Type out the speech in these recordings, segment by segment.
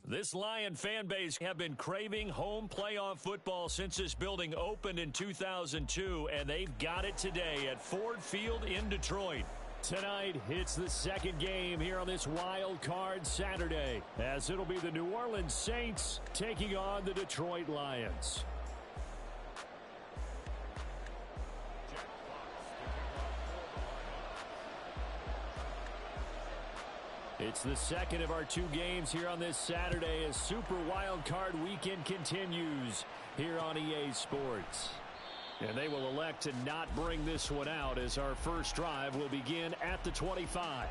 This Lion fan base have been craving home playoff football since this building opened in 2002, and they've got it today at Ford Field in Detroit. Tonight, it's the second game here on this Wild Card Saturday, as it'll be the New Orleans Saints taking on the Detroit Lions. It's the second of our two games here on this Saturday as Super Wild Card Weekend continues here on EA Sports. And they will elect to not bring this one out as our first drive will begin at the 25.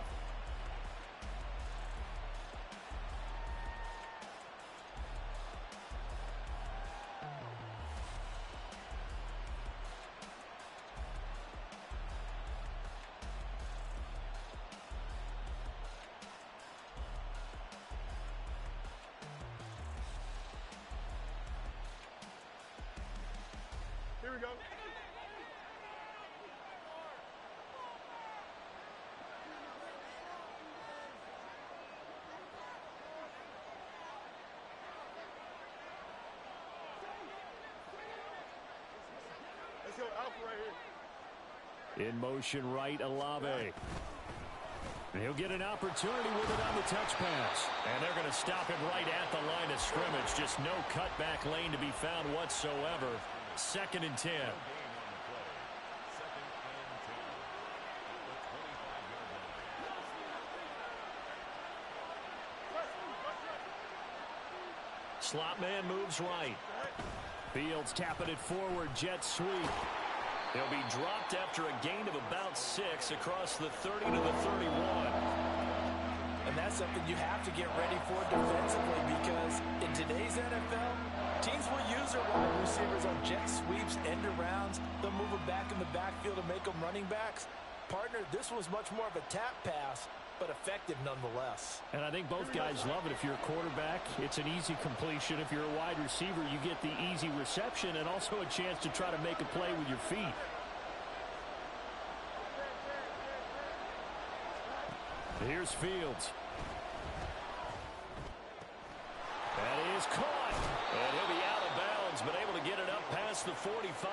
Here we go. Let's go Alpha right here. In motion right, Olave. And he'll get an opportunity with it on the touch pass. And they're going to stop him right at the line of scrimmage. Just no cutback lane to be found whatsoever. 2nd and 10. Slot man moves right. Fields tapping it forward, jet sweep. He'll be dropped after a gain of about 6 across the 30 to the 31. And that's something you have to get ready for defensively, because in today's NFL, teams will use their wide receivers on jet sweeps, end arounds. They'll move them back in the backfield and make them running backs. Partner, this was much more of a tap pass, but effective nonetheless. And I think both guys love it. If you're a quarterback, it's an easy completion. If you're a wide receiver, you get the easy reception and also a chance to try to make a play with your feet. Here's Fields. That is caught. And he'll be out of bounds, but able to get it up past the 45.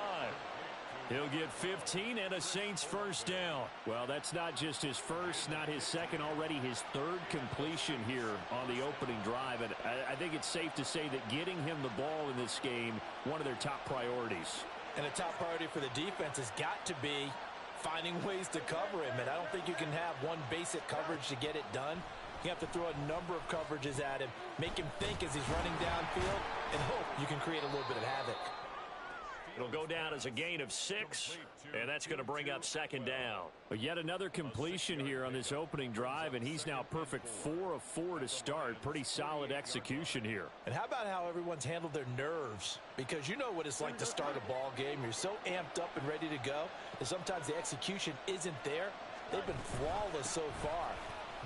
He'll get 15 and a Saints first down. Well, that's not just his first, not his second, already his third completion here on the opening drive. And I think it's safe to say that getting him the ball in this game, one of their top priorities. And a top priority for the defense has got to be finding ways to cover him. And I don't think you can have one basic coverage to get it done. You have to throw a number of coverages at him, make him think as he's running downfield, and hope you can create a little bit of havoc. It'll go down as a gain of 6, and that's going to bring up 2nd down. But yet another completion here on this opening drive, and he's now perfect 4 of 4 to start. Pretty solid execution here. And how about how everyone's handled their nerves? Because you know what it's like to start a ball game. You're so amped up and ready to go, and sometimes the execution isn't there. They've been flawless so far.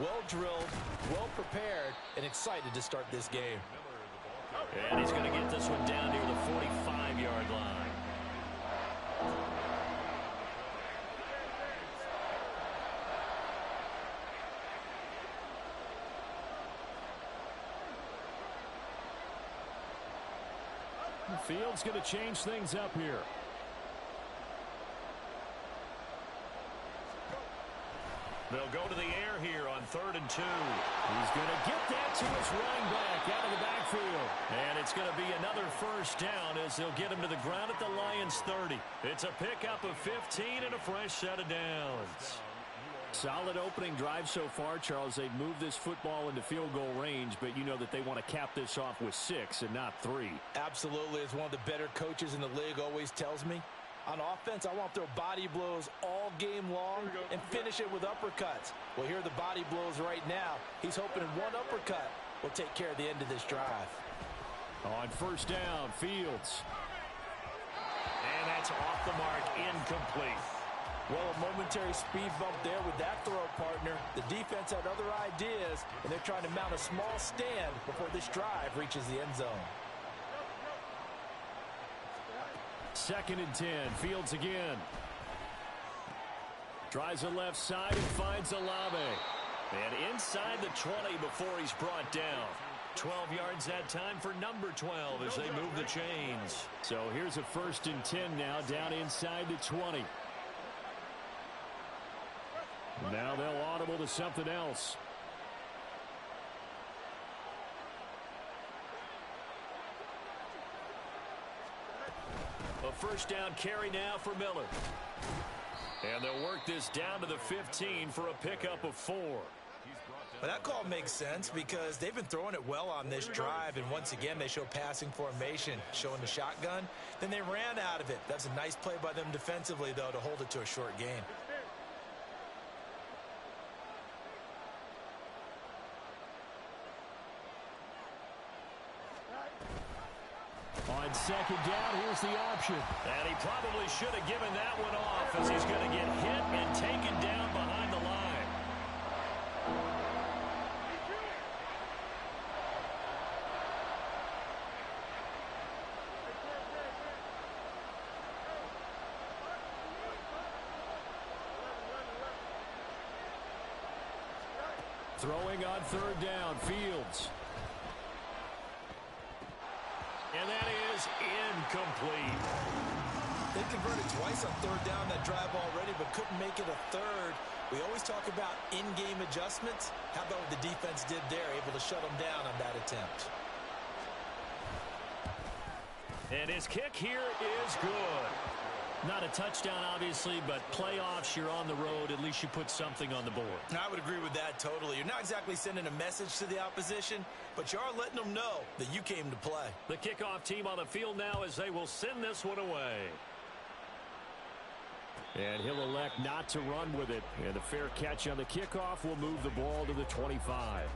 Well drilled, well prepared, and excited to start this game. And he's going to get this one down near the 45-yard line. Fields going to change things up here. They'll go to the air here on 3rd and 2. He's going to get that to his running back out of the backfield. And it's going to be another first down as they'll get him to the ground at the Lions 30. It's a pickup of 15 and a fresh set of downs. Solid opening drive so far, Charles. They've moved this football into field goal range, but you know that they want to cap this off with 6 and not 3. Absolutely. As one of the better coaches in the league always tells me, on offense, I want to throw body blows all game long and finish it with uppercuts. Well, here are the body blows right now. He's hoping one uppercut will take care of the end of this drive. On first down, Fields. And that's off the mark, incomplete. Well, a momentary speed bump there with that throw, partner. The defense had other ideas, and they're trying to mount a small stand before this drive reaches the end zone. 2nd and 10. Fields again. Tries the left side and finds Olave. And inside the 20 before he's brought down. 12 yards that time for number 12 as they move the chains. So here's a 1st and 10 now down inside the 20. Now they'll audible to something else. A 1st down carry now for Miller. And they'll work this down to the 15 for a pickup of 4. But that call makes sense because they've been throwing it well on this drive, and once again they show passing formation, showing the shotgun. Then they ran out of it. That's a nice play by them defensively, though, to hold it to a short gain. On 2nd down, here's the option. And he probably should have given that one off as he's going to get hit and taken down behind the line. Throwing on 3rd down, Fields. And that is incomplete. They converted twice on 3rd down that drive already, but couldn't make it a 3rd. We always talk about in-game adjustments. How about what the defense did there, able to shut them down on that attempt. And his kick here is good. Not a touchdown, obviously, but playoffs, you're on the road. At least you put something on the board. I would agree with that totally. You're not exactly sending a message to the opposition, but you are letting them know that you came to play. The kickoff team on the field now as they will send this one away. And he'll elect not to run with it. And the fair catch on the kickoff will move the ball to the 25.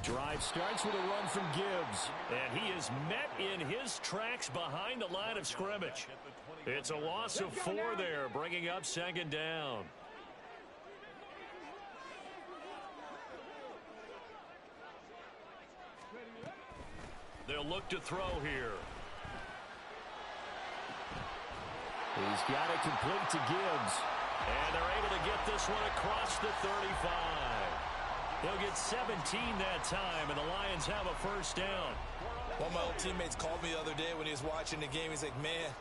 Drive starts with a run from Gibbs, and he is met in his tracks behind the line of scrimmage. It's a loss of 4 there, bringing up 2nd down. They'll look to throw here. He's got it complete to Gibbs, and they're able to get this one across the 35. They'll get 17 that time, and the Lions have a 1st down. One of my old teammates called me the other day when he was watching the game. He's like, man,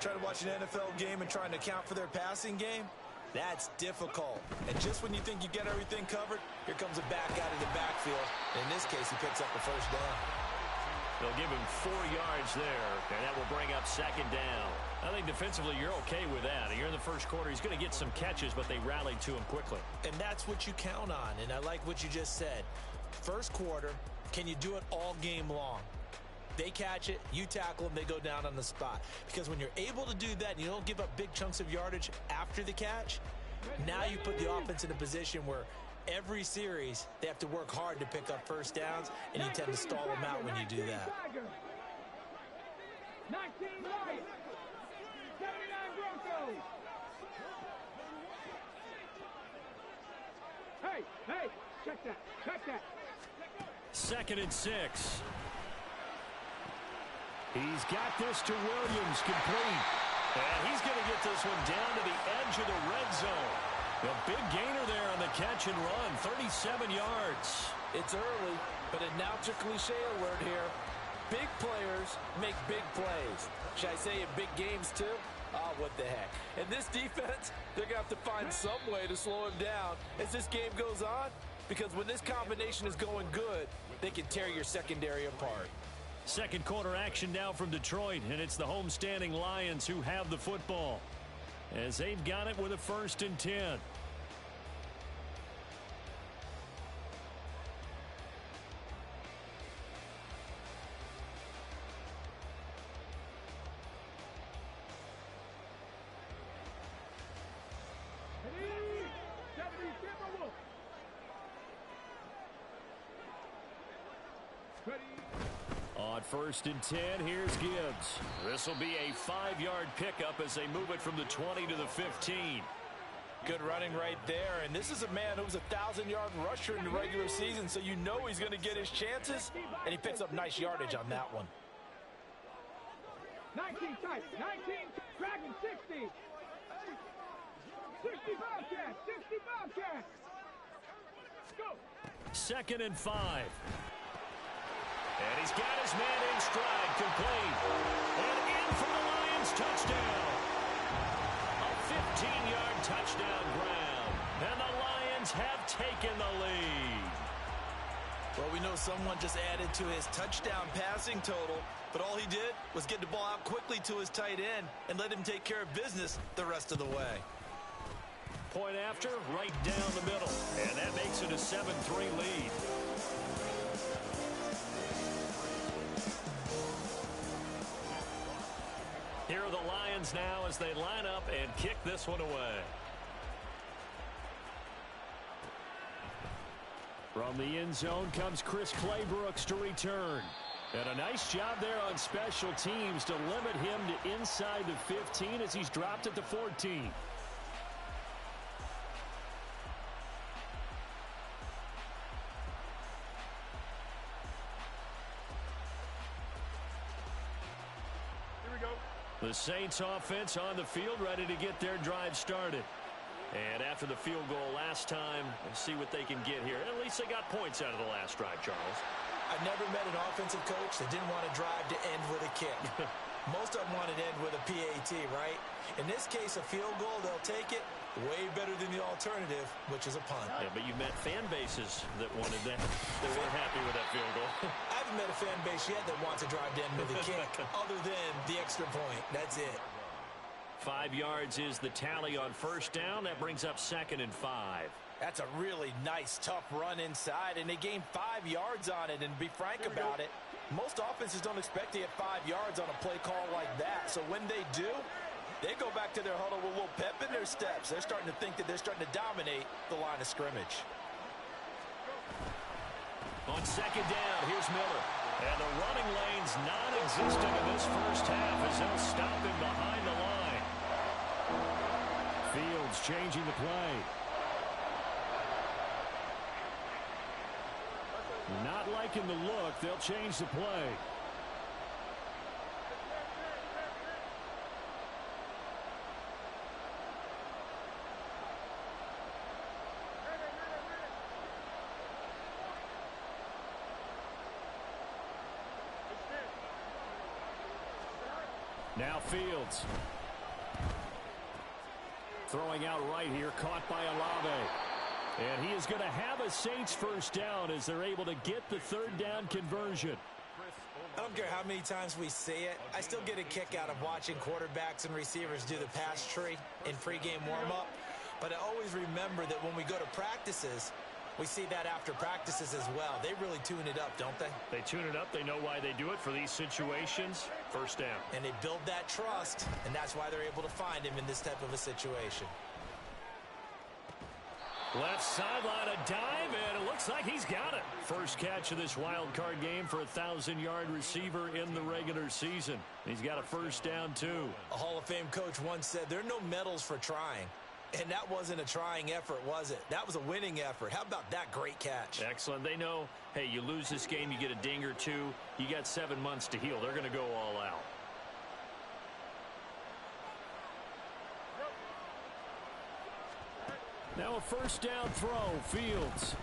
trying to watch an NFL game and trying to account for their passing game, that's difficult. And just when you think you get everything covered, here comes a back out of the backfield. In this case, he picks up the 1st down. They'll give him 4 yards there, and that will bring up 2nd down. I think defensively you're okay with that. You're in the 1st quarter. He's going to get some catches, but they rallied to him quickly. And that's what you count on, and I like what you just said. 1st quarter, can you do it all game long? They catch it, you tackle them, they go down on the spot. Because when you're able to do that and you don't give up big chunks of yardage after the catch, now you put the offense in a position where every series they have to work hard to pick up 1st downs, and you tend to stall them out when you do that. 19 right. 79 Broncos. Hey, check that. 2nd and 6. He's got this to Williams, complete. And he's going to get this one down to the edge of the red zone. A big gainer there on the catch and run, 37 yards. It's early, but announcer cliche alert here. Big players make big plays. Should I say in big games too? Oh, what the heck. And this defense, they're going to have to find some way to slow him down as this game goes on, because when this combination is going good, they can tear your secondary apart. 2nd quarter action now from Detroit, and it's the homestanding Lions who have the football as they've got it with a 1st and 10. On 1st and 10, here's Gibbs. This will be a 5-yard pickup as they move it from the 20 to the 15. Good running right there, and this is a man who was a 1,000-yard rusher in the regular season, so you know he's going to get his chances, and he picks up nice yardage on that one. 19 tight, 19, Dragon 60. 60 Bobcats, 60 Bobcats. Go. 2nd and 5. And he's got his man in stride, complete. And in for the Lions touchdown. A 15-yard touchdown ground. And the Lions have taken the lead. Well, we know someone just added to his touchdown passing total, but all he did was get the ball out quickly to his tight end and let him take care of business the rest of the way. Point after, right down the middle. And that makes it a 7-3 lead. Here are the Lions now as they line up and kick this one away. From the end zone comes Chris Claybrooks to return. And a nice job there on special teams to limit him to inside the 15 as he's dropped at the 14. The Saints offense on the field, ready to get their drive started. And after the field goal last time, we'll see what they can get here. At least they got points out of the last drive, Charles. I've never met an offensive coach that didn't want to drive to end with a kick. Most of them want to end with a PAT, right? In this case, a field goal, they'll take it. Way better than the alternative, which is a punt. Yeah, but you met fan bases that wanted that. They weren't happy with that field goal. I haven't met a fan base yet that wants to drive to end with a kick, other than the extra point. That's it. 5 yards is the tally on 1st down. That brings up 2nd and 5. That's a really nice, tough run inside, and they gained 5 yards on it. And to be frank about it, most offenses don't expect to get 5 yards on a play call like that. So when they do, they go back to their huddle with a little pep in their steps. They're starting to think that they're starting to dominate the line of scrimmage. On 2nd down, here's Miller. And the running lane's non-existent in this first half as they'll stop him behind the line. Fields changing the play. Not liking the look. They'll change the play. Now Fields. Throwing out right here, caught by Olave. And he is going to have a Saints first down as they're able to get the 3rd down conversion. I don't care how many times we say it, I still get a kick out of watching quarterbacks and receivers do the pass tree in pregame warm-up. But I always remember that when we go to practices, we see that after practices as well. They really tune it up, don't they? They tune it up. They know why they do it for these situations. First down. And they build that trust, and that's why they're able to find him in this type of a situation. Left sideline, a dive, and it looks like he's got it. First catch of this wild card game for a 1,000-yard receiver in the regular season. He's got a first down, too. A Hall of Fame coach once said, there are no medals for trying. And that wasn't a trying effort, was it? That was a winning effort. How about that great catch? Excellent. They know, hey, you lose this game, you get a ding or two. You got 7 months to heal. They're going to go all out. Now a first down throw, Fields.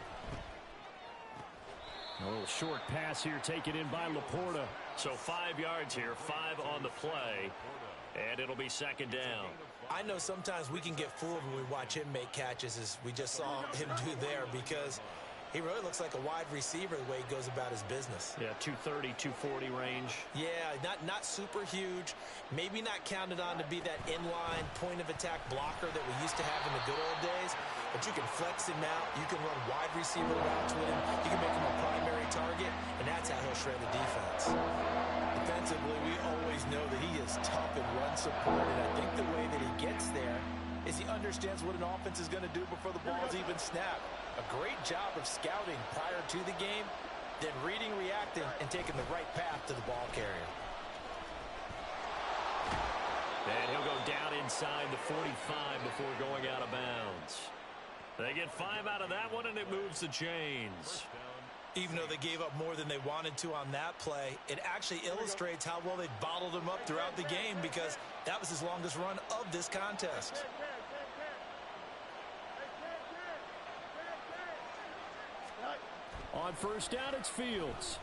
A little short pass here taken in by Laporta. So 5 yards here, 5 on the play, and it'll be 2nd down. I know sometimes we can get fooled when we watch him make catches, as we just saw him do there, because he really looks like a wide receiver the way he goes about his business. Yeah, 230, 240 range. Yeah, not super huge. Maybe not counted on to be that inline point-of-attack blocker that we used to have in the good old days. But you can flex him out. You can run wide receiver routes with him. You can make him a primary target, and that's how he'll shred the defense. Defensively, we always know that he is tough and run support, and I think the way that he gets there is he understands what an offense is going to do before the ball's even snapped. A great job of scouting prior to the game, then reading, reacting, and taking the right path to the ball carrier. And he'll go down inside the 45 before going out of bounds. They get 5 out of that one, and it moves the chains. Even though they gave up more than they wanted to on that play, it actually illustrates how well they bottled them up throughout the game, because that was his longest run of this contest. On first down, it's Fields.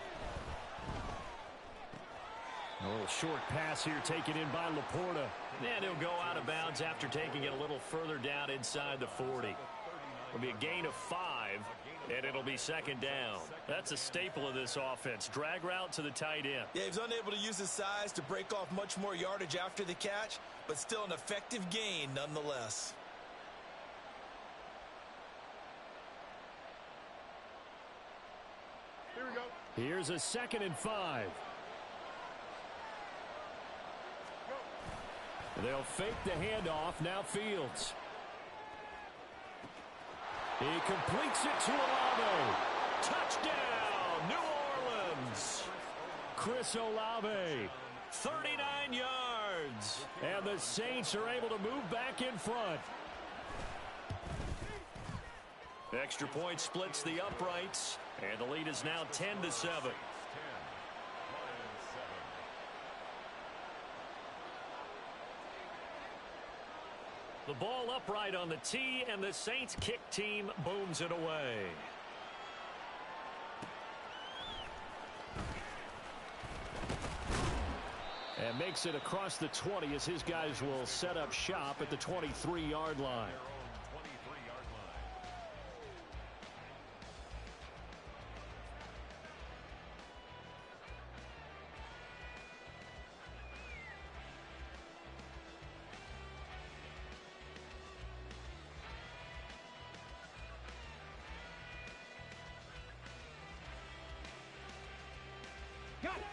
A little short pass here taken in by Laporta. And he'll go out of bounds after taking it a little further down inside the 40. It'll be a gain of 5, and it'll be second down. That's a staple of this offense. Drag route to the tight end. Yeah, he was unable to use his size to break off much more yardage after the catch, but still an effective gain nonetheless. Here we go. Here's a 2nd and 5. They'll fake the handoff. Now Fields. He completes it to Olave. Touchdown, New Orleans. Chris Olave, 39 yards. And the Saints are able to move back in front. Extra point splits the uprights, and the lead is now 10-7. The ball upright on the tee, and the Saints kick team booms it away. And makes it across the 20 as his guys will set up shop at the 23-yard line.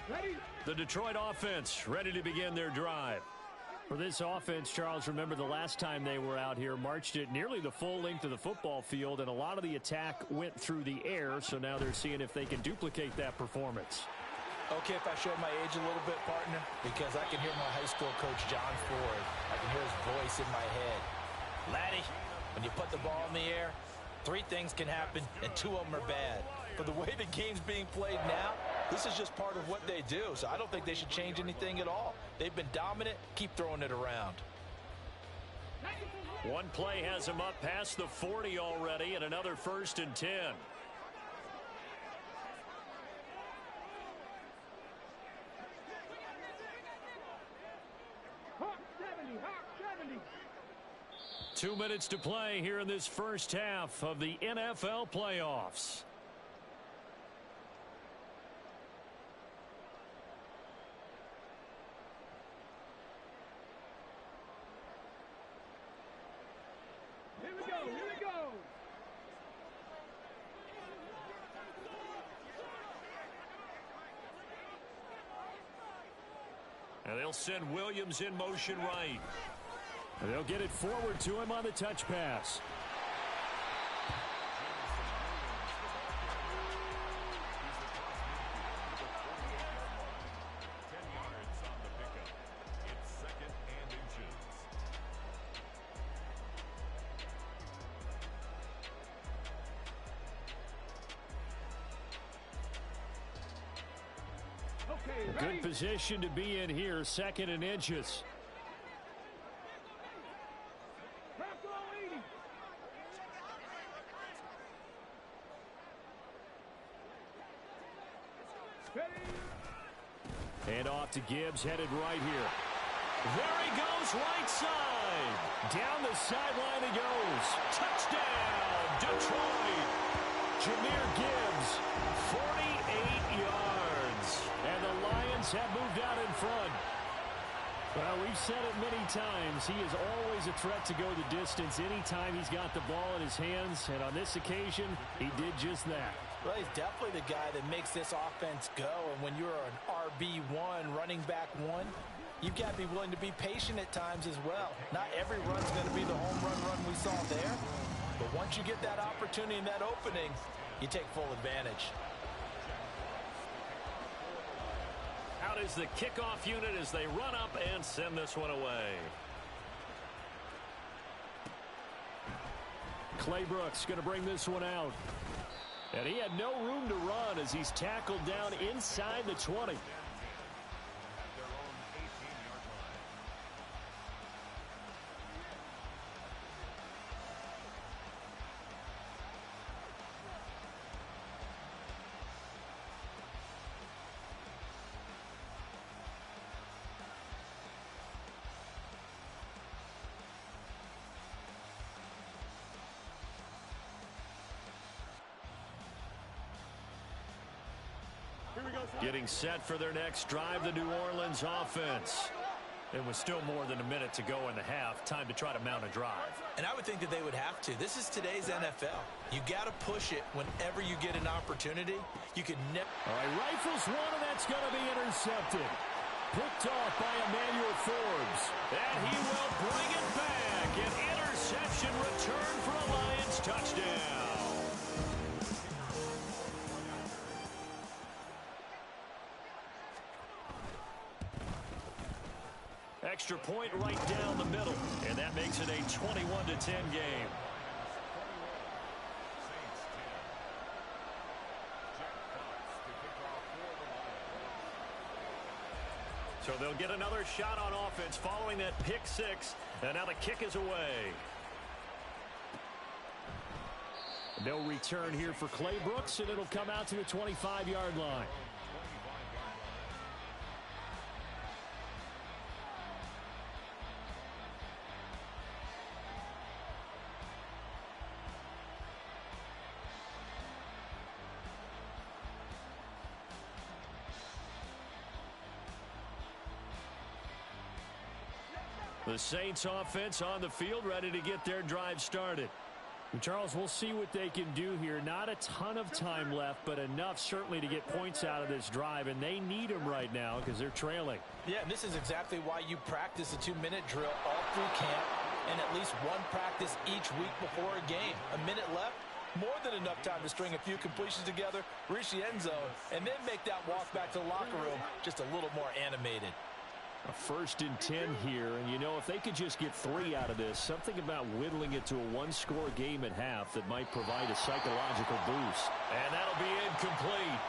Ready? The Detroit offense ready to begin their drive. For this offense, Charles, remember the last time they were out here, marched it nearly the full length of the football field, and a lot of the attack went through the air, so now they're seeing if they can duplicate that performance. Okay, if I show my age a little bit, partner, because I can hear my high school coach, John Ford. I can hear his voice in my head. Laddie, when you put the ball in the air, 3 things can happen, and 2 of them are bad. For the way the game's being played now, this is just part of what they do, so I don't think they should change anything at all. They've been dominant. Keep throwing it around. One play has him up past the 40 already, and another 1st and 10. Hawk 70, Hawk 70. 2 minutes to play here in this first half of the NFL playoffs. Here we go, here we go. And they'll send Williams in motion right. And they'll get it forward to him on the touch pass. Okay, Good ready? position to be in here, 2nd and inches. Crack all 80. Ready? And off to Gibbs, headed right here. There he goes, right side. Down the sideline he goes. Touchdown, Detroit. Jahmyr Gibbs, 48 yards. And the Lions have moved out in front. Well, we've said it many times. He is always a threat to go the distance anytime he's got the ball in his hands. And on this occasion, he did just that. Well, he's definitely the guy that makes this offense go. And when you're an RB1, running back 1, you've got to be willing to be patient at times as well. Not every run's going to be the home run we saw there. But once you get that opportunity and that opening, you take full advantage. is the kickoff unit as they run up and send this one away. Clay Brooks going to bring this one out. And he had no room to run as he's tackled down inside the 20. Getting set for their next drive, the New Orleans offense. It was still more than a minute to go in the half. Time to try to mount a drive. And I would think that they would have to. This is today's NFL. You got to push it whenever you get an opportunity. You can never. All right, rifles one, and that's going to be intercepted. Picked off by Emmanuel Forbes. And he will bring it back. An interception return for a Lions touchdown. Extra point right down the middle, and that makes it a 21-10 game. So they'll get another shot on offense following that pick six, and now the kick is away. No return here for Clay Brooks, and it'll come out to the 25-yard line. The Saints offense on the field, ready to get their drive started. And Charles, we'll see what they can do here. Not a ton of time left, but enough certainly to get points out of this drive, and they need them right now because they're trailing. Yeah, and this is exactly why you practice a 2-minute drill all through camp and at least one practice each week before a game. A minute left, more than enough time to string a few completions together, reach the end zone, and then make that walk back to the locker room just a little more animated. A 1st and 10 here, and you know, if they could just get 3 out of this, something about whittling it to a one-score game at half that might provide a psychological boost. And that'll be incomplete.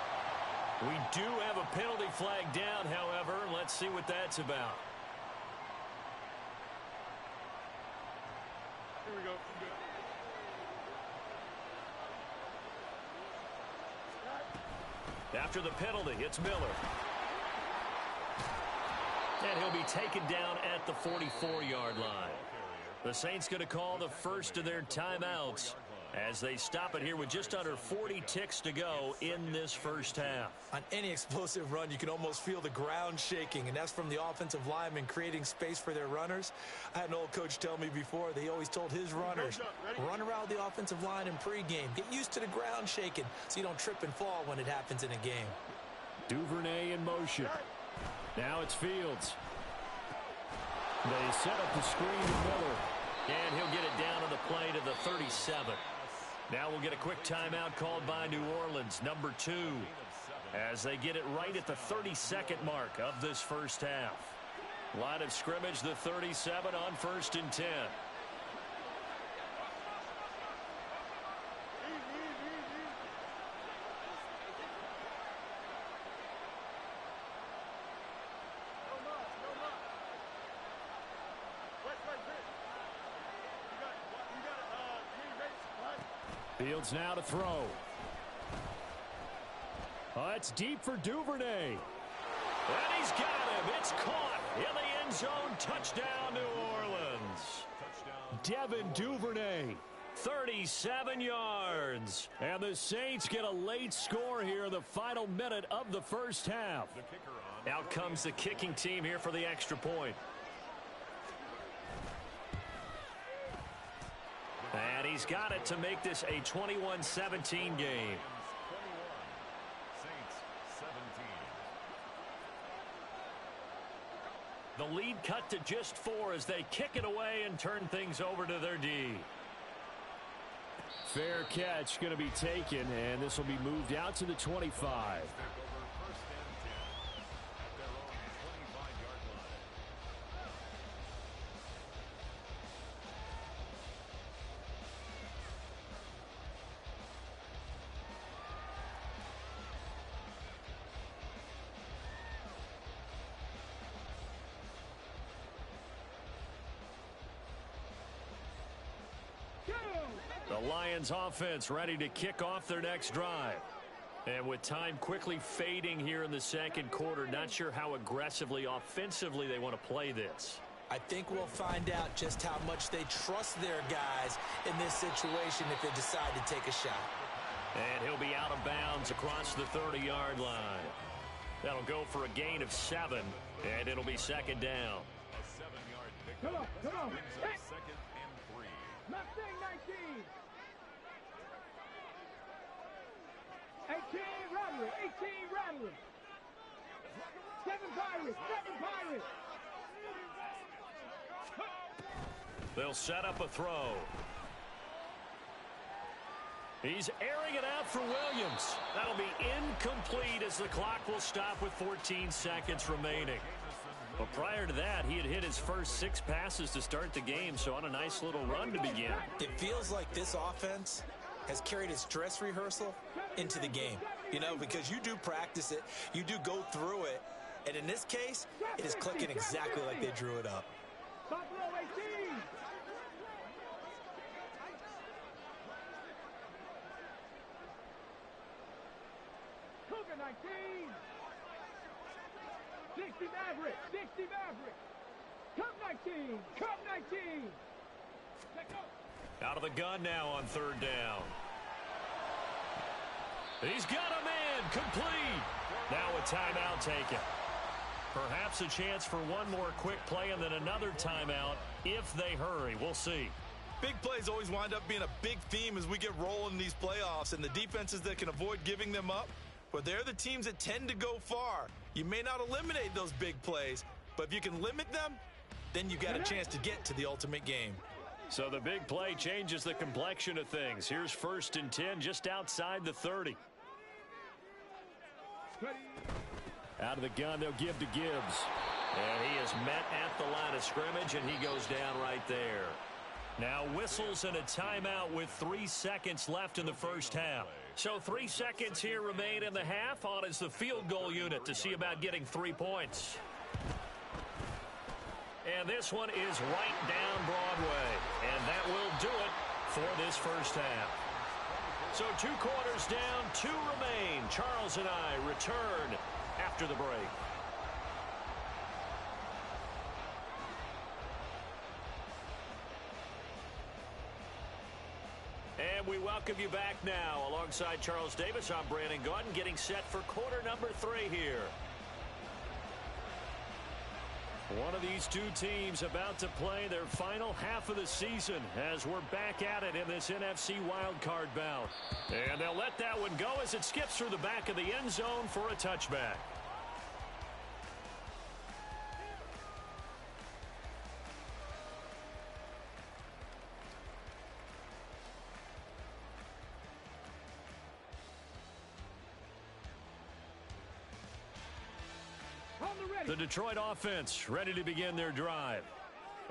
We do have a penalty flag down, however. Let's see what that's about. Here we go. After the penalty, it's Miller. And he'll be taken down at the 44-yard line. The Saints going to call the first of their timeouts as they stop it here with just under 40 ticks to go in this first half. On any explosive run, you can almost feel the ground shaking, and that's from the offensive linemen creating space for their runners. I had an old coach tell me before, they always told his runners, run around the offensive line in pregame. Get used to the ground shaking so you don't trip and fall when it happens in a game. Duvernay in motion. Now it's Fields. They set up the screen to Miller. And he'll get it down on the play to the 37. Now we'll get a quick timeout called by New Orleans, number 2, as they get it right at the 32nd mark of this first half. Line of scrimmage, the 37 on 1st and 10. Fields now to throw. Oh, it's deep for Duvernay. And he's got him. It's caught in the end zone. Touchdown, New Orleans. Devin Duvernay, 37 yards. And the Saints get a late score here in the final minute of the first half. Out comes the kicking team here for the extra point. And he's got it to make this a 21-17 game. The lead cut to just 4 as they kick it away and turn things over to their D. Fair catch going to be taken, and this will be moved out to the 25. Lions offense ready to kick off their next drive. And with time quickly fading here in the second quarter, not sure how aggressively, offensively they want to play this. I think we'll find out just how much they trust their guys in this situation if they decide to take a shot. And he'll be out of bounds across the 30-yard line. That'll go for a gain of 7, and it'll be second down. A 7-yard pickup. Come on. Hey. Second and 3. Mustang 19. 18 Rattler. 18 Rattler. 7 Pirates. 7 Pirates. They'll set up a throw. He's airing it out for Williams. That'll be incomplete as the clock will stop with 14 seconds remaining. But prior to that, he had hit his first 6 passes to start the game, so on a nice little run to begin. It feels like this offense has carried its dress rehearsal into the game. You know, because you do practice it, you do go through it, and in this case, it is clicking exactly like they drew it up. Buffalo 18. Cougar 19. 60 Maverick. 60 Maverick. Cup 19. Cup 19. Let go. Out of the gun now on third down. He's got a man complete. Now a timeout taken. Perhaps a chance for one more quick play and then another timeout if they hurry. We'll see. Big plays always wind up being a big theme as we get rolling in these playoffs, and the defenses that can avoid giving them up, well, they're the teams that tend to go far. You may not eliminate those big plays, but if you can limit them, then you got a chance to get to the ultimate game. So the big play changes the complexion of things. Here's 1st and 10 just outside the 30. Out of the gun, they'll give to Gibbs. And he is met at the line of scrimmage, and he goes down right there. Now whistles and a timeout with 3 seconds left in the first half. So 3 seconds here remain in the half. On is the field goal unit to see about getting 3 points. And this one is right down Broadway. And that will do it for this first half. So 2 quarters down, 2 remain. Charles and I return after the break. And we welcome you back now. Alongside Charles Davis, I'm Brandon Gaudin, getting set for quarter number 3 here. One of these 2 teams about to play their final half of the season as we're back at it in this NFC wildcard bout. And they'll let that one go as it skips through the back of the end zone for a touchback. The Detroit offense ready to begin their drive.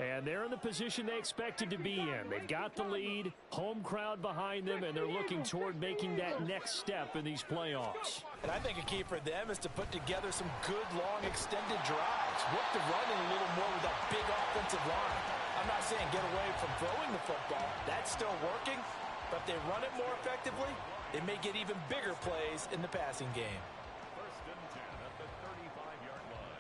And they're in the position they expected to be in. They've got the lead, home crowd behind them, and they're looking toward making that next step in these playoffs. And I think a key for them is to put together some good, long, extended drives. Work the running a little more with that big offensive line. I'm not saying get away from throwing the football. That's still working. But if they run it more effectively, they may get even bigger plays in the passing game. 1st and 10 at the 35-yard line.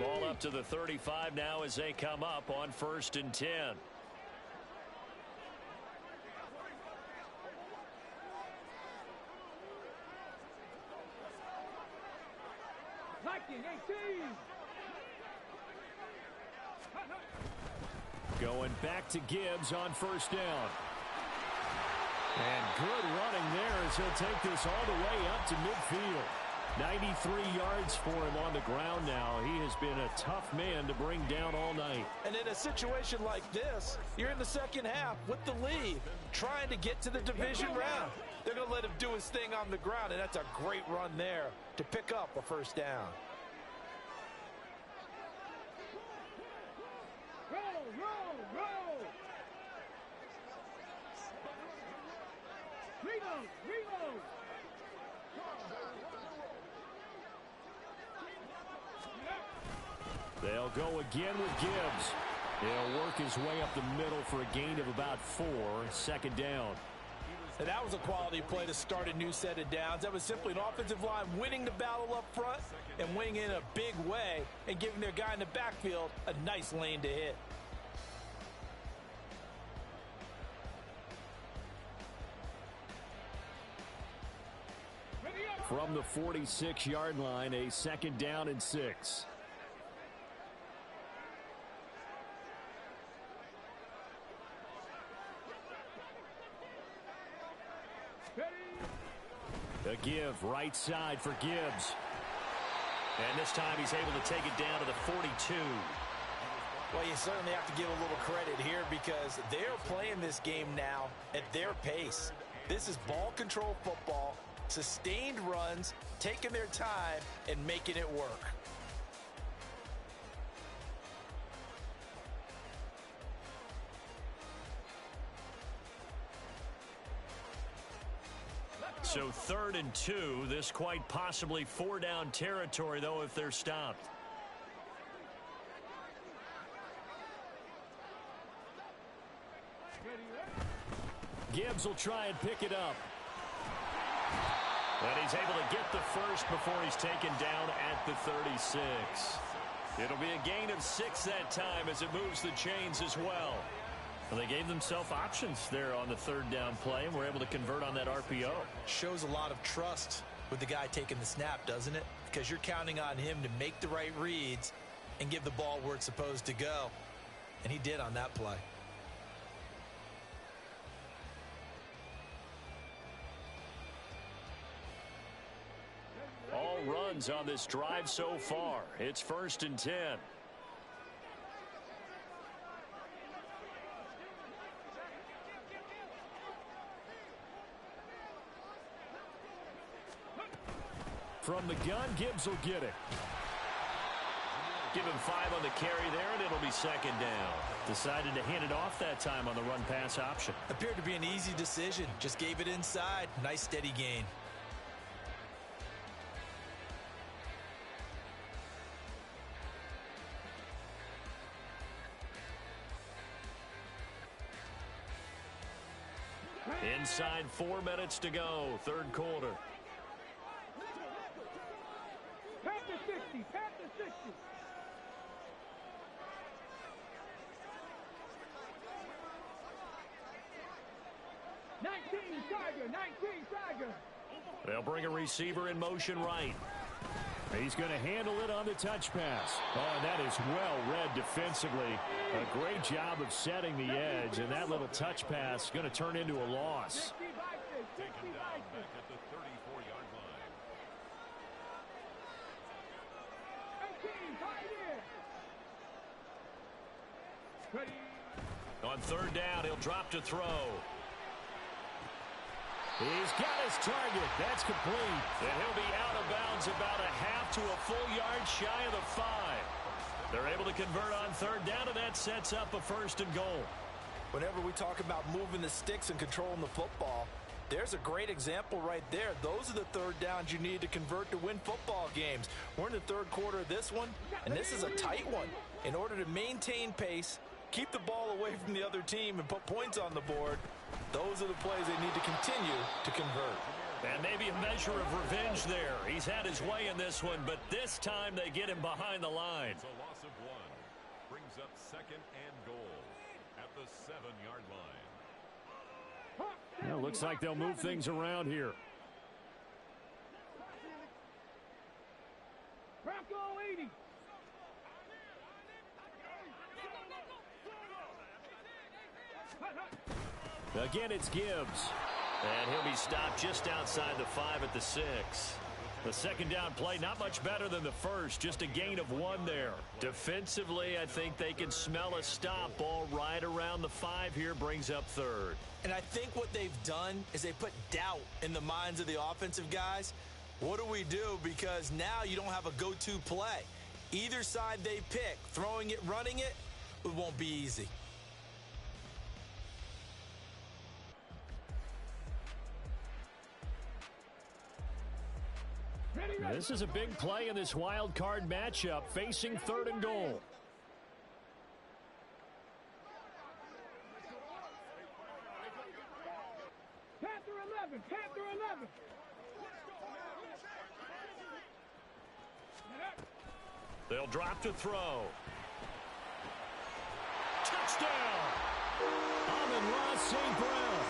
Ball up to the 35 now as they come up on 1st and 10. 19-18. Going back to Gibbs on 1st down. And good running there as he'll take this all the way up to midfield. 93 yards for him on the ground now. He has been a tough man to bring down all night. And in a situation like this, you're in the second half with the lead, trying to get to the division round. They're going to let him do his thing on the ground, and that's a great run there to pick up a 1st down. Roll, roll, roll. Reload, reload. They'll go again with Gibbs. He'll work his way up the middle for a gain of about 4. Second down. And that was a quality play to start a new set of downs. That was simply an offensive line winning the battle up front and winning in a big way and giving their guy in the backfield a nice lane to hit. From the 46-yard line, a second down and 6. A give, right side for Gibbs. And this time he's able to take it down to the 42. Well, you certainly have to give a little credit here because they're playing this game now at their pace. This is ball control football, sustained runs, taking their time, and making it work. So 3rd and 2. This quite possibly 4-down territory, though, if they're stopped. Gibbs will try and pick it up. And he's able to get the first before he's taken down at the 36. It'll be a gain of 6 that time as it moves the chains as well. Well, they gave themselves options there on the 3rd down play, and were able to convert on that RPO. Shows a lot of trust with the guy taking the snap, doesn't it? Because you're counting on him to make the right reads and give the ball where it's supposed to go. And he did on that play. All runs on this drive so far. It's 1st and 10. From the gun, Gibbs will get it. Give him 5 on the carry there, and it'll be 2nd down. Decided to hand it off that time on the run-pass option. Appeared to be an easy decision. Just gave it inside. Nice steady gain. Inside 4 minutes to go, 3rd quarter. Pat the 60, pat the 60. Tiger. They'll bring a receiver in motion right. He's going to handle it on the touch pass. Oh, and that is well read defensively. A great job of setting the edge, and that little touch pass is going to turn into a loss. Taken down back at the 34-yard line. On 3rd down, he'll drop to throw. He's got his target. That's complete. And he'll be out of bounds about a half to a full yard shy of the 5. They're able to convert on 3rd down, and that sets up a 1st and goal. Whenever we talk about moving the sticks and controlling the football, there's a great example right there. Those are the 3rd downs you need to convert to win football games. We're in the 3rd quarter of this one, and this is a tight one. In order to maintain pace, keep the ball away from the other team, and put points on the board, those are the plays they need to continue to convert. And maybe a measure of revenge there. He's had his way in this one, but this time they get him behind the line. It's a loss of 1. Brings up 2nd and goal at the 7-yard line. Well, looks like they'll move things around here. Bronco 80. Again, it's Gibbs. And he'll be stopped just outside the 5 at the 6. The 2nd down play, not much better than the first. Just a gain of 1 there. Defensively, I think they can smell a stop. Ball right around the 5 here, brings up 3rd. And I think what they've done is they put doubt in the minds of the offensive guys. What do we do? Because now you don't have a go-to play. Either side they pick, throwing it, running it, it won't be easy. This is a big play in this wild card matchup, facing 3rd and goal. Panther 11, Panther 11. They'll drop to throw. Touchdown! Amon-Ra St. Brown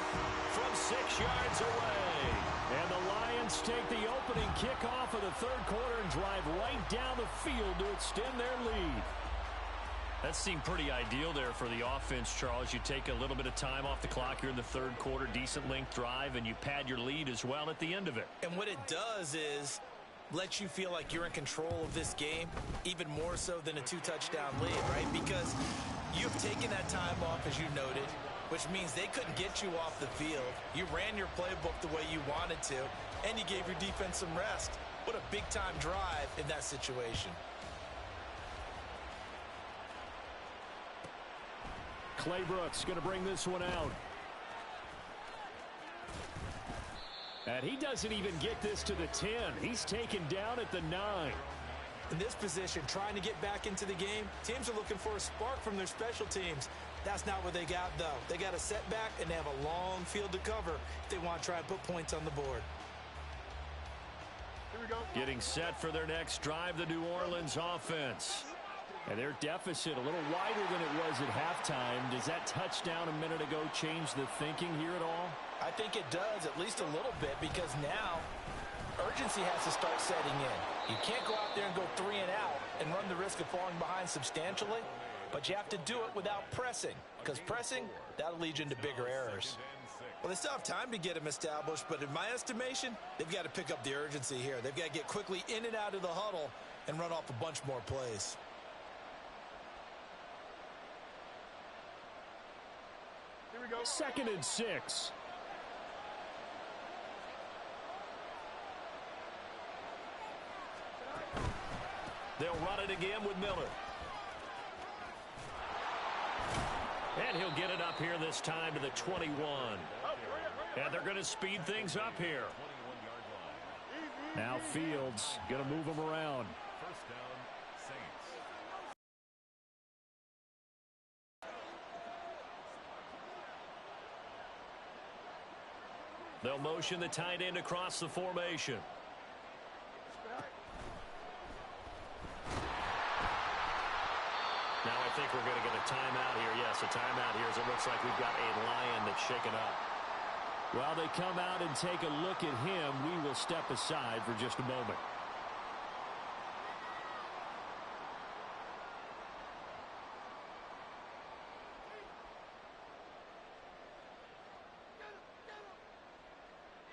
from 6 yards away. And the Lions take the opening kickoff of the 3rd quarter and drive right down the field to extend their lead. That seemed pretty ideal there for the offense, Charles. You take a little bit of time off the clock here in the 3rd quarter, decent length drive, and you pad your lead as well at the end of it. And what it does is let you feel like you're in control of this game, even more so than a 2-touchdown lead, right? Because you've taken that time off, as you noted, which means they couldn't get you off the field. You ran your playbook the way you wanted to, and you gave your defense some rest. What a big-time drive in that situation. Claybrooks going to bring this one out. And he doesn't even get this to the 10. He's taken down at the 9. In this position, trying to get back into the game, teams are looking for a spark from their special teams. That's not what they got, though. They got a setback, and they have a long field to cover if they want to try and put points on the board. Here we go. Getting set for their next drive, the New Orleans offense. And their deficit a little wider than it was at halftime. Does that touchdown a minute ago change the thinking here at all? I think it does, at least a little bit, because now urgency has to start setting in. You can't go out there and go 3 and out and run the risk of falling behind substantially, but you have to do it without pressing, because pressing, that'll lead you into bigger errors. Well, they still have time to get them established, but in my estimation, they've got to pick up the urgency here. They've got to get quickly in and out of the huddle and run off a bunch more plays. Here we go. 2nd and 6. They'll run it again with Miller. And he'll get it up here this time to the 21. And they're going to speed things up here. Now Fields going to move them around. First down, Saints. They'll motion the tight end across the formation. Now I think we're going to get a timeout here. Yes, a timeout here as it looks like we've got a Lion that's shaken up. While they come out and take a look at him, we will step aside for just a moment.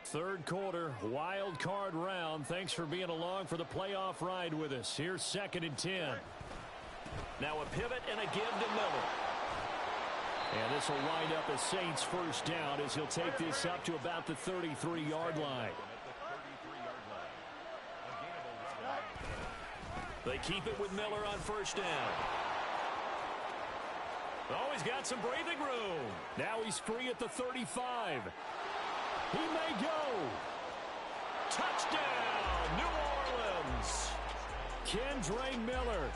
Third quarter, wild card round. Thanks for being along for the playoff ride with us. Here's 2nd and 10. Now a pivot and a give to Miller. And this will wind up a Saints first down as he'll take this up to about the 33-yard line. They keep it with Miller on first down. Oh, he's got some breathing room. Now he's free at the 35. He may go. Touchdown, New Orleans. Kendre Miller,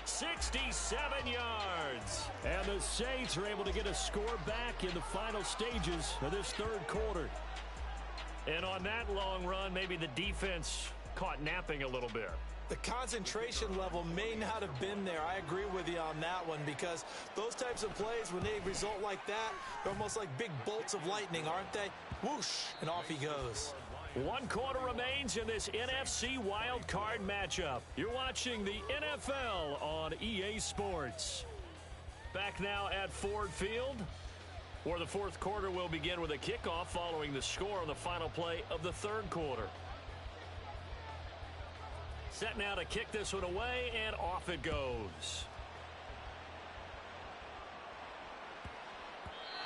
67 yards. And the Saints are able to get a score back in the final stages of this third quarter. And on that long run, maybe the defense caught napping a little bit. The concentration level may not have been there. I agree with you on that one, because those types of plays, when they result like that, they're almost like big bolts of lightning, aren't they? Whoosh, and off he goes. 1 quarter remains in this NFC wild card matchup. You're watching the NFL on EA Sports. Back now at Ford Field, where the fourth quarter will begin with a kickoff following the score on the final play of the third quarter. Set now to kick this one away, and off it goes.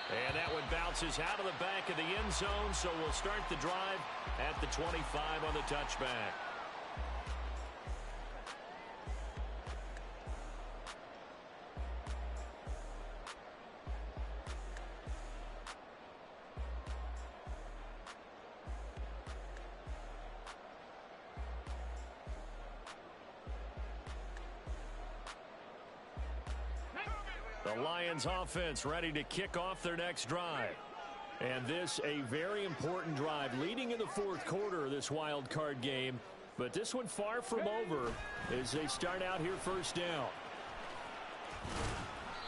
And that one bounces out of the back of the end zone, so we'll start the drive at the 25 on the touchback. The Lions offense ready to kick off their next drive. And this a very important drive leading in the fourth quarter of this wild card game. But this one far from over as they start out here first down.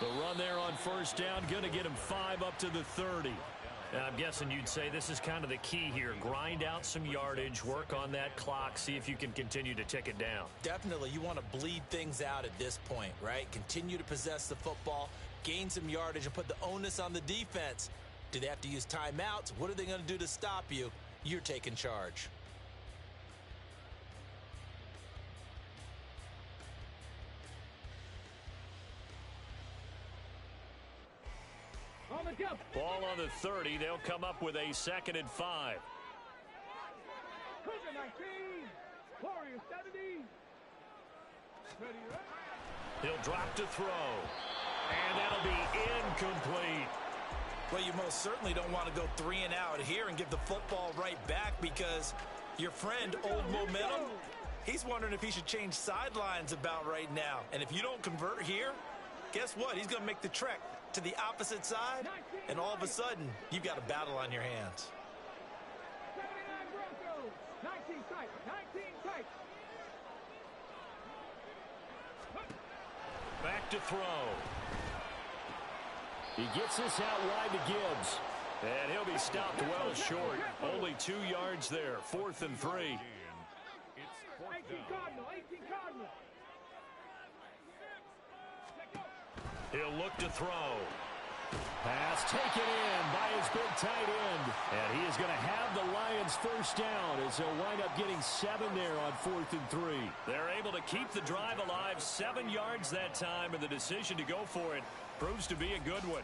The run there on first down going to get him 5 up to the 30. And I'm guessing you'd say this is kind of the key here. Grind out some yardage, work on that clock, see if you can continue to tick it down. Definitely, you want to bleed things out at this point, right? Continue to possess the football, gain some yardage, and put the onus on the defense. Do they have to use timeouts? What are they going to do to stop you? You're taking charge. Ball on the 30. They'll come up with a 2nd and 5. Cougar 19, Warrior 70. Ready, right? He'll drop to throw. And that'll be incomplete. Well, you most certainly don't want to go 3 and out here and give the football right back because your friend, Old Momentum, he's wondering if he should change sidelines about right now. And if you don't convert here, guess what? He's going to make the trek to the opposite side, and all of a sudden, you've got a battle on your hands. 79 Broncos, 19 tight, 19 tight. Back to throw. He gets this out wide to Gibbs. And he'll be stopped well short. Only 2 yards there. 4th and 3. 18 Cardinal, 18 Cardinal. He'll look to throw. Pass taken in by his big tight end. And he is going to have the Lions first down as they'll wind up getting 7 there on 4th and 3. They're able to keep the drive alive. 7 yards that time, and the decision to go for it proves to be a good one.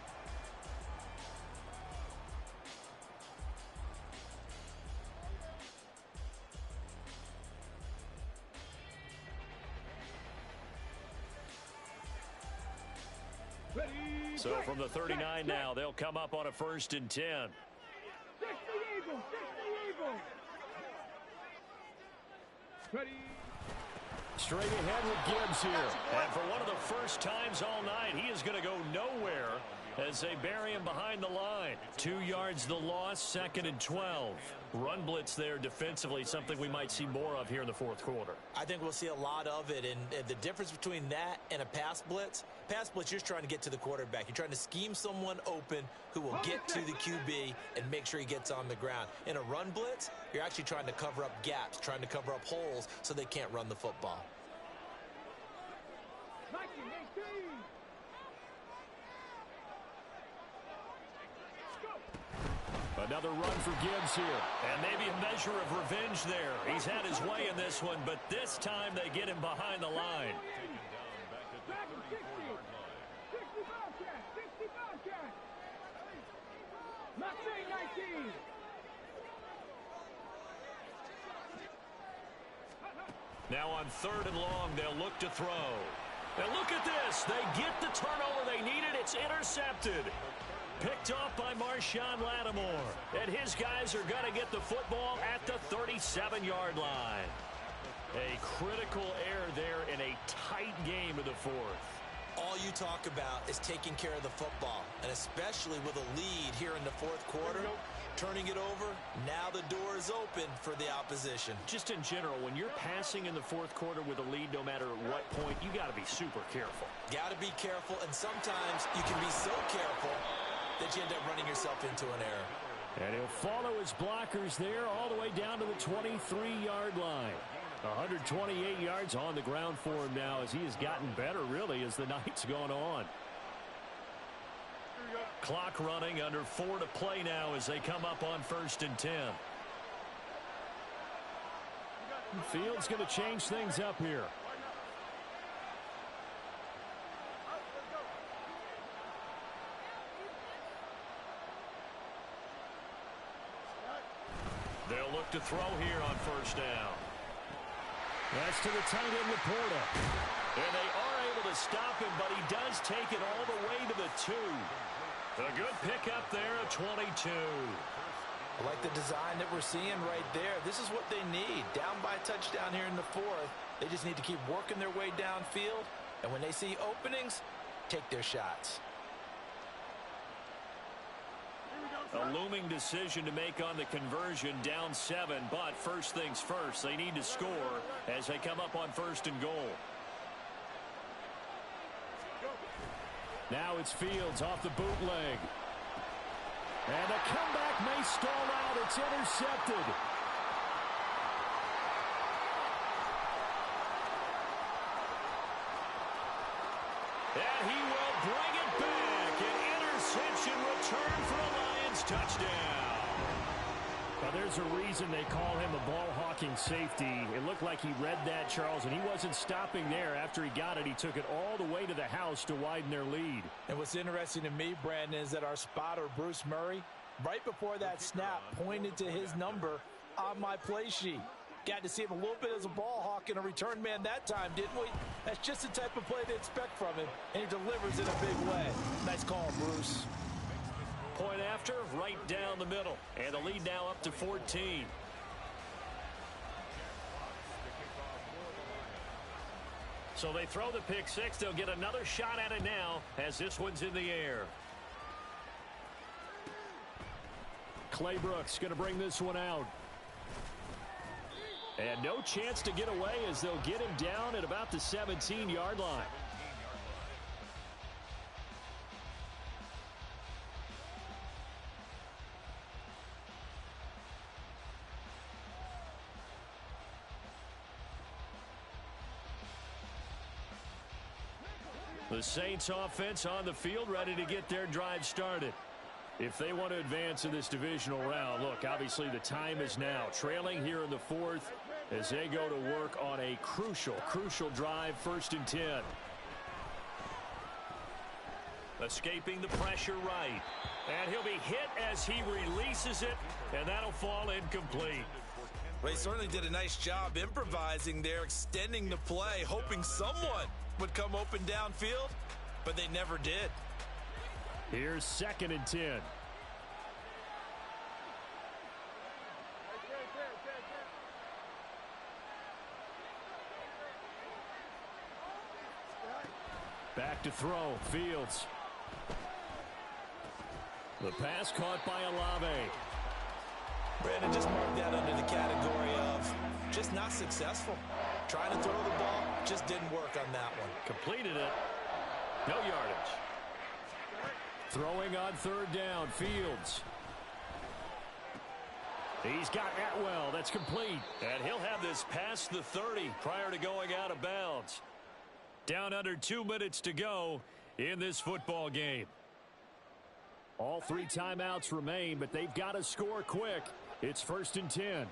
So from the 39 now, they'll come up on a 1st and 10. 60 Eagles, 60 Eagles. Ready. Straight ahead with Gibbs here. And for one of the first times all night, he is going to go nowhere as they bury him behind the line. 2 yards the loss, 2nd and 12. Run blitz there defensively, something we might see more of here in the fourth quarter. I think we'll see a lot of it, and the difference between that and a pass blitz, you're just trying to get to the quarterback. You're trying to scheme someone open who will get to the QB and make sure he gets on the ground. In a run blitz, you're actually trying to cover up gaps, trying to cover up holes so they can't run the football. 19-18. Another run for Gibbs here. And maybe a measure of revenge there. He's had his way in this one, but this time they get him behind the line. 60 Bobcat, 60 Bobcat. Mustang 19. Now on 3rd and long, they'll look to throw. And look at this. They get the turnover they needed. It's intercepted. Picked off by Marshawn Lattimore. And his guys are going to get the football at the 37-yard line. A critical error there in a tight game of the fourth. All you talk about is taking care of the football, and especially with a lead here in the fourth quarter, turning it over, now the door is open for the opposition. Just in general, when you're passing in the fourth quarter with a lead, no matter what point, you got to be super careful. Got to be careful, and sometimes you can be so careful that you end up running yourself into an error. And he'll follow his blockers there all the way down to the 23-yard line. 128 yards on the ground for him now as he has gotten better, really, as the night's gone on. Clock running, under 4 to play now as they come up on 1st and 10. Field's going to change things up here. They'll look to throw here on 1st down. That's to the tight end, Laporta. And they are able to stop him, but he does take it all the way to the 2. A good pickup there at 22. I like the design that we're seeing right there. This is what they need. Down by a touchdown here in the fourth. They just need to keep working their way downfield. And when they see openings, take their shots. A looming decision to make on the conversion, down 7. But first things first, they need to score as they come up on 1st and goal. Now it's Fields off the bootleg. And the comeback may stall out. It's intercepted. And he will bring it back. An interception return for a Lions touchdown. Well, there's a reason they call him a ball-hawking safety. It looked like he read that, Charles, and he wasn't stopping there. After he got it, he took it all the way to the house to widen their lead. And what's interesting to me, Brandon, is that our spotter, Bruce Murray, right before that snap, pointed to his number on my play sheet. Got to see him a little bit as a ball hawk and a return man that time, didn't we? That's just the type of play they expect from him, and he delivers in a big way. Nice call, Bruce. Point after, right down the middle. And the lead now up to 14. So they throw the pick six. They'll get another shot at it now as this one's in the air. Clay Brooks going to bring this one out. And no chance to get away as they'll get him down at about the 17-yard line. The Saints offense on the field ready to get their drive started. If they want to advance in this divisional round, look, obviously the time is now. Trailing here in the 4th as they go to work on a crucial drive, 1st and 10. Escaping the pressure right. And he'll be hit as he releases it, and that'll fall incomplete. They certainly did a nice job improvising there, extending the play, hoping someone would come open downfield, but they never did. Here's 2nd and 10. Back to throw, Fields. The pass caught by Olave. Brandon, just mark that under the category of just not successful. Trying to throw the ball, just didn't work on that one. Completed it. No yardage. Throwing on 3rd down, Fields. He's got Atwell. That's complete. And he'll have this past the 30 prior to going out of bounds. Down under 2 minutes to go in this football game. All 3 timeouts remain, but they've got to score quick. It's 1st and 10.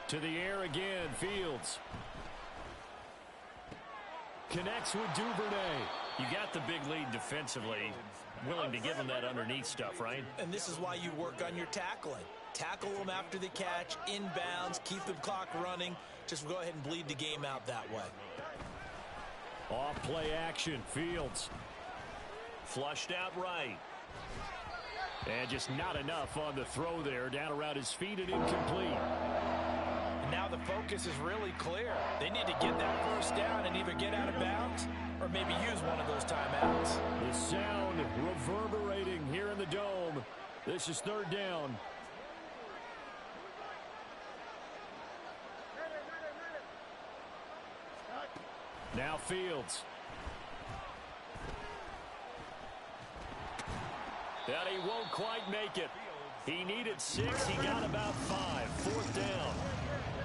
To the air again, Fields. Connects with Duvernay. You got the big lead defensively. Willing to give him that underneath stuff, right? And this is why you work on your tackling. Tackle them after the catch, inbounds, keep the clock running. Just go ahead and bleed the game out that way. Off play action, Fields. Flushed out right. And just not enough on the throw there. Down around his feet and incomplete. And now the focus is really clear. They need to get that 1st down and either get out of bounds or maybe use one of those timeouts. The sound reverberating here in the dome. This is 3rd down. Now Fields. And he won't quite make it. He needed 6. He got about 5. 4th down.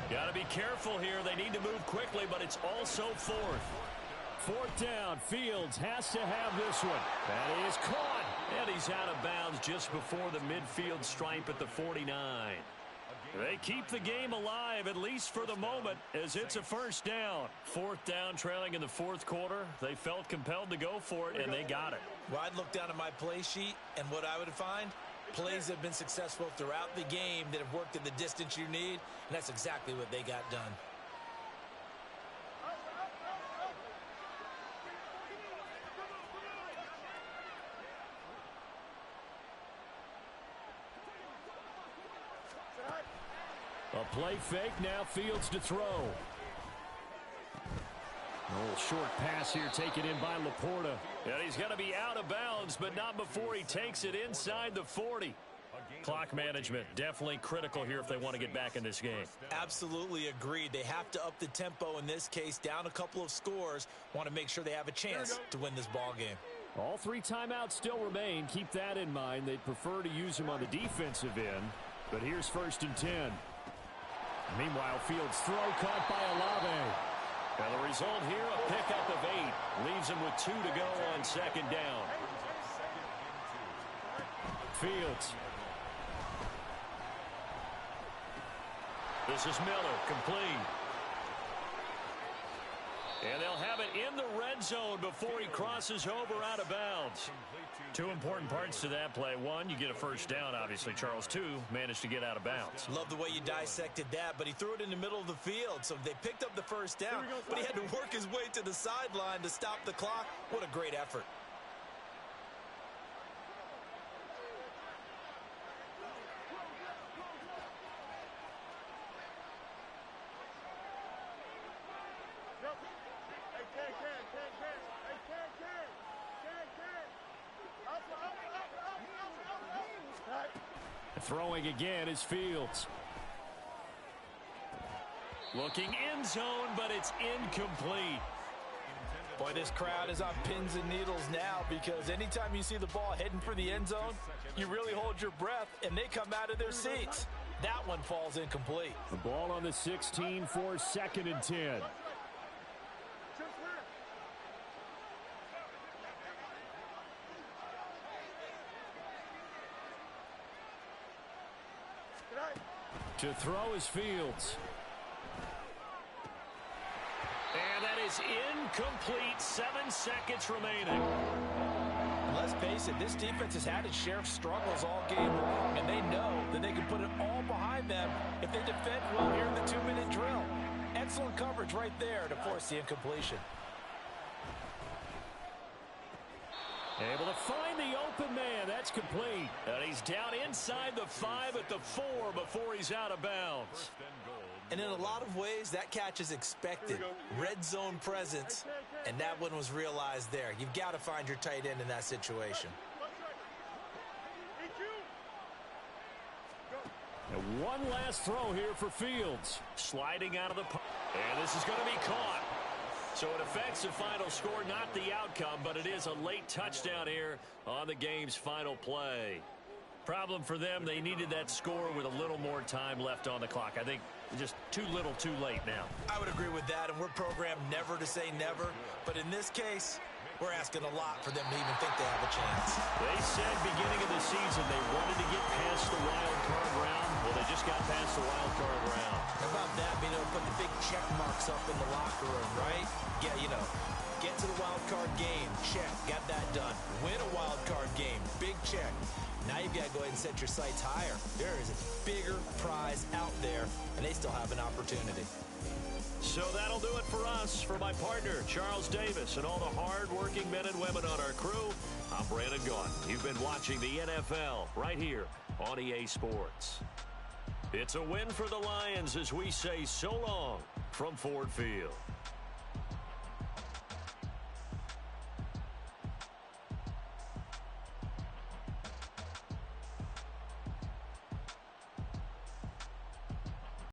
Got to be careful here. They need to move quickly, but it's also 4th. 4th down. Fields has to have this one. That is caught. And he's out of bounds just before the midfield stripe at the 49. They keep the game alive, at least for the moment, as it's a 1st down. 4th down, trailing in the 4th quarter. They felt compelled to go for it, and they got it. Well, I'd look down at my play sheet, and what I would find, plays have been successful throughout the game that have worked at the distance you need, and that's exactly what they got done. A play fake, now Fields to throw. A little short pass here taken in by Laporta. And he's going to be out of bounds, but not before he takes it inside the 40. Clock management definitely critical here if they want to get back in this game. Absolutely agreed. They have to up the tempo in this case, down a couple of scores. Want to make sure they have a chance to win this ball game. All 3 timeouts still remain. Keep that in mind. They'd prefer to use them on the defensive end. But here's 1st and 10. Meanwhile, Fields' throw caught by Olave. And the result here, a pickup of 8. Leaves him with 2 to go on 2nd down. Fields. This is Miller, complete. And they'll have it in the red zone before he crosses over out of bounds. 2 important parts to that play. 1, you get a 1st down, obviously. Charles, 2, managed to get out of bounds. Love the way you dissected that, but he threw it in the middle of the field. So they picked up the 1st down, but he had to work his way to the sideline to stop the clock. What a great effort. Throwing again is Fields. Looking end zone, but it's incomplete. Boy, this crowd is on pins and needles now because anytime you see the ball heading for the end zone, you really hold your breath, and they come out of their seats. That one falls incomplete. The ball on the 16 for 2nd and 10. To throw is Fields. And that is incomplete. 7 seconds remaining. Let's face it, this defense has had its share of struggles all game long, and they know that they can put it all behind them if they defend well here in the 2-minute drill. Excellent coverage right there to force the incompletion. Able to find the open man. That's complete. And he's down inside the 5 at the 4 before he's out of bounds. And in a lot of ways, that catch is expected. Red zone presence, and that one was realized there. You've got to find your tight end in that situation. And one last throw here for Fields. Sliding out of the... And this is going to be caught. So it affects the final score, not the outcome, but it is a late touchdown here on the game's final play. Problem for them, they needed that score with a little more time left on the clock. I think just too little too late now. I would agree with that, and we're programmed never to say never. But in this case, we're asking a lot for them to even think they have a chance. They said beginning of the season they wanted to get past the wild card round. Well, they just got past the wild card round. How about that, being able to put the big check marks up in the locker room, right? Yeah, you know, get to the wild card game, check, got that done. Win a wild card game, big check. Now you've got to go ahead and set your sights higher. There is a bigger prize out there, and they still have an opportunity. So that'll do it for us. For my partner, Charles Davis, and all the hard-working men and women on our crew, I'm Brandon Gaudin. You've been watching the NFL right here on EA Sports. It's a win for the Lions as we say so long from Ford Field.